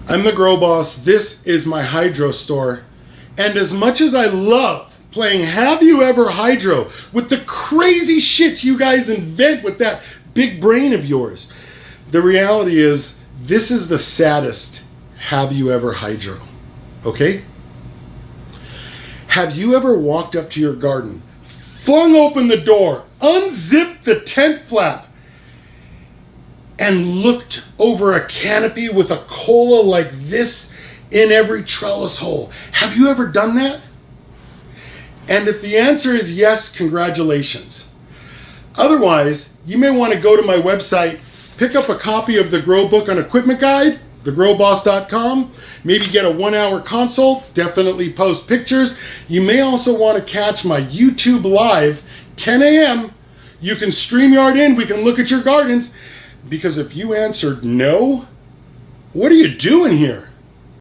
I'm the Grow Boss. This is my hydro store. And as much as I love playing Have You Ever Hydro with the crazy shit you guys invent with that big brain of yours, the reality is this is the saddest Have You Ever Hydro. Okay? Have you ever walked up to your garden, flung open the door, unzipped the tent flap, and looked over a canopy with a cola like this in every trellis hole? Have you ever done that? And if the answer is yes, congratulations. Otherwise, you may want to go to my website, pick up a copy of the Grow Book on Equipment Guide, thegrowboss.com, maybe get a 1-hour consult, definitely post pictures. You may also want to catch my YouTube live, 10 a.m. You can StreamYard in, we can look at your gardens. Because if you answered no, what are you doing here?